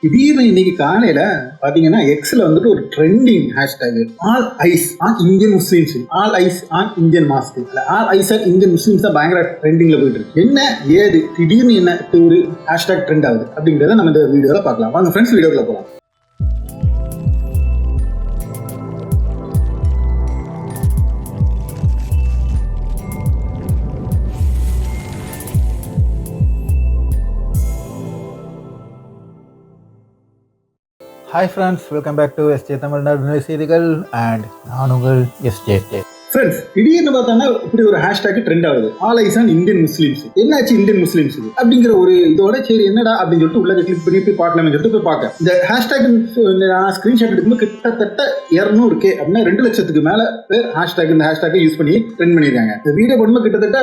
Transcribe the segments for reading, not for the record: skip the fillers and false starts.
திடீர்னு இன்னைக்கு காலையில பாத்தீங்கன்னா எக்ஸ்ல வந்துட்டு ஒரு trending hashtag all eyes on Indian Muslims, all eyes on Indian mask, all eyes on Indian Muslims தான் பயங்கர ட்ரெண்டிங்ல போயிட்டு இருக்கு. என்ன ஏது திடீர்னு என்ன ஒரு ஹேஷ்டேக் ட்ரெண்ட் ஆகுது அப்படிங்கறத நம்ம இந்த வீடியோல பார்க்கலாம். வாங்க ஃப்ரெண்ட்ஸ் வீடியோக்குள்ள போகலாம். Hi friends, welcome back to SJ Tamil Nadu செய்திகள் and நான் உங்கள் SJ. ஃப்ரெண்ட்ஸ் திடீர்னு பார்த்தோன்னா இப்படி ஒரு ஹேஷ்டேக் ட்ரெண்ட் ஆகுது, all eyes on Indian Muslims. என்னாச்சு இந்தியன் முஸ்லிம்ஸ் அப்படிங்கிற ஒரு இதோட சரி என்னடா அப்படின்னு சொல்லிட்டு உள்ள கிளிக் பண்ணி போய் பார்க்கலாம்னு சொல்லிட்டு போய் பார்க்க இந்த ஹேஷ்டேக் நான் ஸ்கிரீன்ஷாட் எடுக்கும்போது கிட்டத்தட்ட 200K அப்படின்னா 2 லட்சத்துக்கு மேல பேர் ஹேஷ்டேக் இந்த ஹேஷ்டேக்கை யூஸ் பண்ணி ட்ரெண்ட் பண்ணியிருக்காங்க. இந்த வீடியோ பண்ணும்போது கிட்டத்தட்ட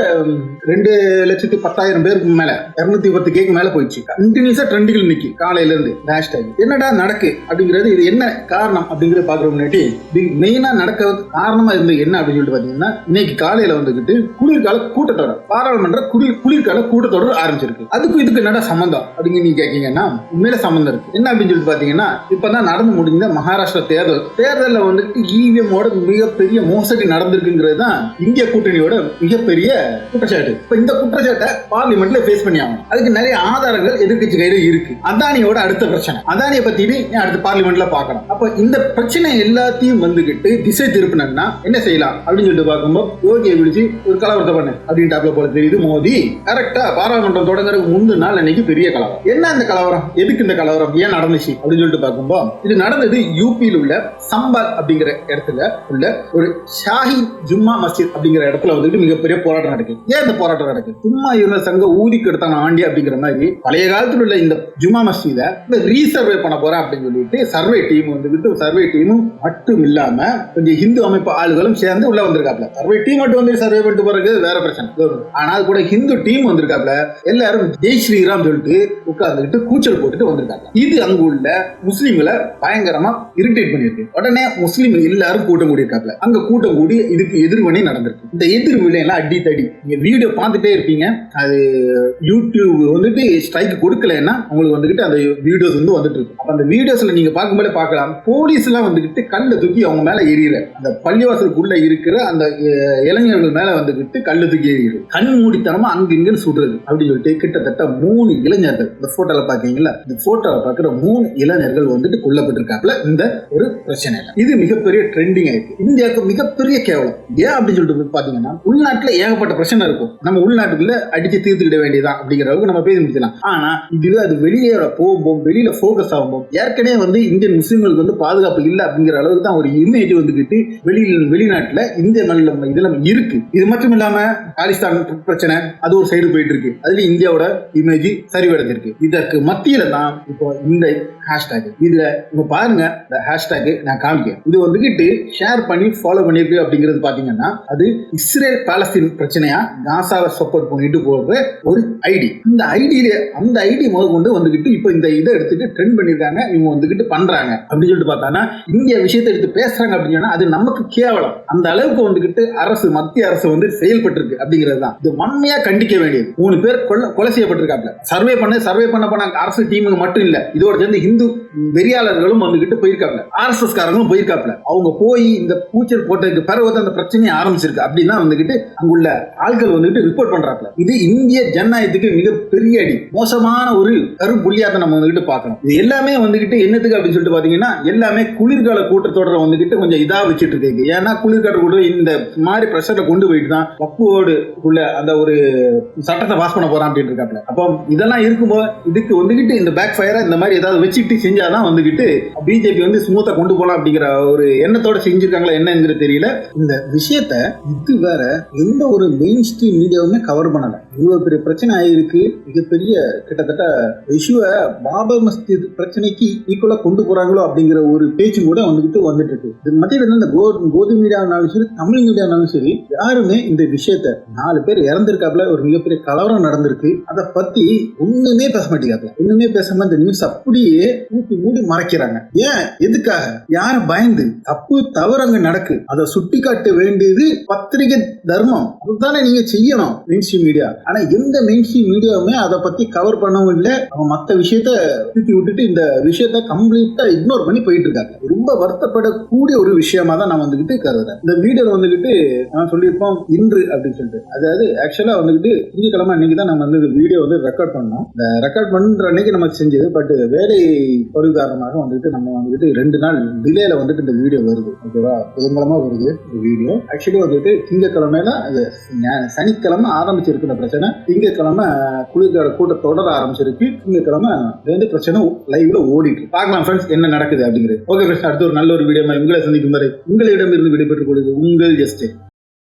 2,10,000 பேருக்கு மேல 210K மேல போயிடுச்சு. கண்டினியூஸா ட்ரெண்டில் நிற்கி காலையில இருந்து இந்த ஹேஷ்டேக். என்னடா நடக்கு அப்படிங்கிறது, இது என்ன காரணம் அப்படிங்கிறத பாக்குற முன்னாடி மெயினா நடக்க காரணமா இருந்து என்ன அப்படின்னு பாத்தீங்கன்னா, இன்னைக்கு காலையில வந்துகிட்டு குளிர்கால கூட்டத்தொடர், பாராளுமன்ற குளிர்கால கூட்டத்தொடர் ஆரம்பிச்சிருக்கு. அதுக்கு இதுக்கு என்னடா சம்பந்தம் அப்படின்னு நீங்க கேட்கீங்கன்னா உண்மையில சம்பந்தம் இருக்கு. என்ன அப்படின்னு சொல்லிட்டு பாத்தீங்கன்னா, இப்பதான் நடந்து முடிந்த மகாராஷ்டிரா தேர்தலில் வந்துட்டு இவிஎம்மோட மிகப்பெரிய மோசடி நடந்திருக்குங்கிறது தான் இந்திய கூட்டணியோட மிகப்பெரிய குற்றச்சாட்டு. இப்ப இந்த குற்றச்சாட்டை பார்லிமெண்ட்ல பேஸ் பண்ணி ஆகணும். அதுக்கு நிறைய ஆதாரங்கள் எதிர்கட்சி கையில இருக்கு. அதானியோட அடுத்த பிரச்சனை, அதானியை பத்தி அடுத்த பார்லிமெண்ட்ல பார்க்கணும். அப்ப இந்த பிரச்சனை எல்லாத்தையும் வந்துகிட்டு திசை திருப்பினா என்ன செய்யலாம் அப்படின்னு சொல்லிட்டு பார்க்கும்போது யோகியை விழிச்சு ஒரு கலவரத்தை பண்ணு அப்படின்னு டாப்ல போல தெரியுது. மோடி கரெக்டா பாராளுமன்றம் தொடங்குறதுக்கு முந்தின நாள் அன்னைக்கு பெரிய கலவரம். என்ன அந்த கலவரம், எதுக்கு இந்த கலவரம், ஏன் நடந்துச்சு அப்படின்னு சொல்லிட்டு பார்க்கும்போது இது நடந்தது யூபியில் உள்ள சம்பால் அப்படிங்கிற இடத்துல உள்ள ஒரு ஷாஹி ஜும்மா மஸ்ஜித் அப்படிங்கிற இடத்துல வந்துட்டு மிகப்பெரிய போராட்டம் நடக்குது. ஏன் இந்த போராட்டம் நடக்குது, சும்மா இருந்த சங்க ஊதி கெடுத்தான ஆண்டி அப்படிங்கிற மாதிரி பழைய காலத்தில் உள்ள இந்த ஜும்மா மஸ்ஜித ரீசர்வே பண்ண போறேன் அப்படின்னு சொல்லிட்டு சர்வே டீம் வந்துட்டு, சர்வே டீமும் மட்டும் இல்லாம கொஞ்சம் ஹிந்து அமைப்பு ஆளுகளும் சேர்ந்து உள்ள வந்திருக்காப்ல. சர்வே டீம் மட்டும் வந்து சர்வே பண்ணிட்டு போறது வேற பிரச்சனை. ஆனால் கூட ஹிந்து டீம் வந்திருக்காப்ல. எல்லாரும் ஜெய் ஸ்ரீராம் சொல்லிட்டு உட்கார்ந்துட்டு கூச்சல் போட்டுட்டு வந்திருக்காங்க. இது அங்கு உள்ள முஸ்லிம்களை பயங்கரமா இரிட்டேட் பண்ணிருக்கு. உடனே முஸ்லிம் எல்லாரும் கூட்டம் கூடி இருக்காப்ல. அங்க கூட்டம் கூடி இதுக்கு எதிர்வினை நடந்திருக்கு. இந்த எதிர்வினை எல்லாம் அடி தடி நீங்க வீடியோ பார்த்துட்டே இருப்பீங்க. அது யூடியூப் வந்துட்டு ஸ்ட்ரைக் கொடுக்கலன்னா உங்களுக்கு வந்துகிட்டு அந்த வீடியோஸ் வந்து வந்துட்டு இருக்கு. அப்ப அந்த வீடியோஸ்ல நீங்க பார்க்கும்போது பார்க்கலாம், போலீஸ் எல்லாம் வந்துகிட்டு கல்ல தூக்கி அவங்க மேல எரியல. அந்த பள்ளிவாசலுக்குள்ள இருக்கிற அந்த இளைஞர்கள் மேல வந்துகிட்டு கல்லு தூக்கி எறியுது. கண் மூடித்தனமா அங்க இங்கன்னு சுடுறது அப்படின்னு சொல்லிட்டு கிட்டத்தட்ட 3 இளைஞர்கள், இந்த போட்டோல பாக்கீங்களா, இந்த போட்டோல பாக்குற 3 இளைஞர்கள் வந்துட்டு கொல்லப்பட்டிருக்காப்ல இந்த ஒரு பிரச்சனையில. இது மிகப்பெரிய ட்ரெண்டிங் ஆயிருக்கு. இந்தியாவுக்கு மிகப்பெரிய கேவலம். ஏன் அப்படின்னு சொல்லிட்டு பாத்தீங்கன்னா, உள்நாட்டுல ஏகப்பட்ட பிரச்சனை இருக்கும், நம்ம உள்நாட்டுக்குள்ள அடிச்சு தீர்த்துக்கிட வேண்டியதான் அப்படிங்கிற அளவுக்கு நம்ம பேசி முடிக்கலாம். ஆனா இதுவே அது வெளியேற போகும்போது, வெளியில போக்கஸ் ஆகும்போது, ஏற்கனவே வந்து இந்தியன் முஸ்லிம்களுக்கு வந்து பாதுகாப்பு இல்லை அப்படிங்கிற அளவுக்கு தான் ஒரு இமேஜ் வந்துகிட்டு வெளிநாட்டுல இந்திய மாநிலம் இதெல்லாம் இருக்கு. இது மட்டும் இல்லாம பாகிஸ்தான் பிரச்சனை அது ஒரு சைடு போயிட்டு இருக்கு. அதுல இந்தியாவோட இமேஜ் சரிவடைஞ்சிருக்கு. இதற்கு மத்தியில தான் இப்போ இந்த ஹேஷ்டேக். இதுல இப்ப பாருங்க, இந்த ஹேஷ்டேக் நான் காமிக்கிறேன். இது வந்துகிட்டு ஷேர் பண்ணி ஃபாலோ பண்ணிருக்கு அப்படிங்கிறது பாத்தீங்கன்னா, அது இஸ்ரேல் பாலஸ்தீன் பிரச்சனையா காசாவை சப்போர்ட் பண்ணிட்டு போடுற ஒரு ஐடி. இந்த ஐடியில அந்த ஐடி முதல் கொண்டு வந்துகிட்டு இப்போ இந்த இதை எடுத்துட்டு ட்ரெண்ட் பண்ணிருக்காங்க. இவங்க வந்துகிட்டு பண்றாங்க அப்படின்னு சொல்லிட்டு பார்த்தாங்கன்னா, இந்திய விஷயத்தை எடுத்து பேசுறாங்க அப்படின்னா அது நமக்கு கேவலம். அந்த அளவுக்கு வந்துகிட்டு அரசு, மத்திய அரசு வந்து செயல்பட்டு இருக்கு அப்படிங்கிறது தான் இது வன்மையா கண்டிக்க வேண்டியது. 3 பேர் கொலை செய்யப்பட்டிருக்காங்க. சர்வே பண்ண அரசு டீமுக்கு மட்டும் இல்ல, இதோட சேர்ந்து ஹிந்து வெறியாளர்களும் வந்துகிட்டு போயிருக்காங்க, RSS காரங்களும் போயிருக்காப்ல. அவங்க போய் இந்த கூச்சல் போட்டதுக்கு பிறகு அந்த பிரச்சனையை ஆரம்பிச்சிருக்கு அப்படின்னா வந்துகிட்டு அங்குள்ள ஆட்கள் வந்துட்டு ரிப்போர்ட் பண்றாங்க. இது இந்திய ஜனநாயகத்துக்கு மிகப்பெரிய அடி, மோசமான ஒரு கரும்புள்ளியாத நம்ம வந்துகிட்டு பார்க்கணும். இது எல்லாமே வந்துகிட்டு என்னத்துக்கு அப்படின்னு சொல்லிட்டு பாத்தீங்கன்னா, எல்லாமே குளிர்கால கூட்டத்தொடரை வந்துகிட்டு கொஞ்சம் இதா வச்சுட்டு இருக்கு. ஏன்னா குளிர்கால கூட இந்த மாதிரி பிரஷர்ல கொண்டு போயிட்டு தான் வக்குவோடு உள்ள அந்த ஒரு சட்டத்தை பாஸ் பண்ண போறான் அப்படின்னு இருக்காப்ல. அப்போ இதெல்லாம் இருக்கும்போது இதுக்கு வந்துகிட்டு இந்த பேக் ஃபயரை இந்த மாதிரி ஏதாவது வச்சுட்டு செஞ்சாதான் வந்துகிட்டு பிஜேபி வந்து ஸ்மூத்தா கொண்டு போலாம் அப்படிங்கிற ஒரு எண்ணத்தோட செஞ்சிருக்காங்களா என்னங்கிறது தெரியல. இந்த விஷயத்த இது வேற எந்த ஒரு மெயின் ஸ்ட்ரீம் மீடியாவுமே கவர் பண்ணல. இவ்வளவு பெரிய பிரச்சனை ஆயிருக்கு. மிகப்பெரிய கிட்டத்தட்ட இஷ்யூவை பாபர் மஸ்ஜித் பிரச்சனைக்கு ஈக்குவலா கொண்டு போறாங்களோ அப்படிங்கிற ஒரு பேச்சு கூட வந்துட்டு இருக்கு. இது மத்தியில இந்த கோது மீடியானாலும் சரி தமிழ் மீடியானாலும் சரி யாருமே இந்த விஷயத்த 4 பேர் இறந்திருக்காப்ல, ஒரு மிகப்பெரிய கலவரம் நடந்திருக்கு, அதை பத்தி ஒண்ணுமே பேச மாட்டேங்காப்ல. ஒண்ணுமே பேசாம இந்த நியூஸ் அப்படியே மூடி மறைக்கிறாங்க. ஏன், எதுக்காக, யார பயந்து? தப்பு தவறு அங்க நடக்கு, அதை சுட்டி காட்ட வேண்டியது பத்திரிகை தர்மம், அதுதானே நீங்க செய்யணும் மெயின் ஸ்ட்ரீம் மீடியா. ஆனா எந்த மெயின் ஸ்ட்ரீம் மீடியாவுமே அதை பத்தி கவர் பண்ணவும் இல்லை. அவங்க மத்த விஷயத்த தூக்கி விட்டுட்டு இந்த விஷயத்த கம்ப்ளீட்டா இக்னோர் பண்ணி போயிட்டு இருக்காங்க. ரொம்ப வருத்தப்படக்கூடிய ஒரு விஷயமா தான் நான் வந்துகிட்டு கருதுறேன். இந்த வீடியோ வந்துகிட்டு நான் சொல்லியிருப்போம் இன்று அப்படின்னு சொல்லிட்டு, அதாவது ஆக்சுவலா வந்துகிட்டு திங்கக்கிழமை அன்னைக்கு தான் நம்ம வந்து வீடியோ வந்து ரெக்கார்ட் பண்ணோம். இந்த ரெக்கார்ட் பண்ற அன்னைக்கு நம்ம செஞ்சது. பட் வேலை தொழில் காரணமாக வந்துட்டு நம்ம வந்துட்டு 2 நாள் டிலேல வந்துட்டு இந்த வீடியோ வருது. ஓகேவா, புதன்கிழமை வருது இந்த வீடியோ. ஆக்சுவலி வந்துட்டு திங்கக்கிழமையில சனிக்கிழமை ஆரம்பிச்சிருக்கு இந்த பிரச்சனை. திங்கக்கிழமை குளிர்கால கூட்டம் தொடர ஆரம்பிச்சிருக்கு. திங்கக்கிழமை பிரச்சனை லைவ்ல ஓடிட்டு பார்க்கலாம் ஃப்ரெண்ட்ஸ் என்ன நடக்குது அப்படிங்கிறது. ஓகே ஃப்ரெண்ட்ஸ், அடுத்த ஒரு நல்ல ஒரு வீடியோ உங்களை சந்திக்கும் வரை உங்களிடம் இருந்து விடைபெற்றுக் கொள்வது உங்கள் எஸ்டே.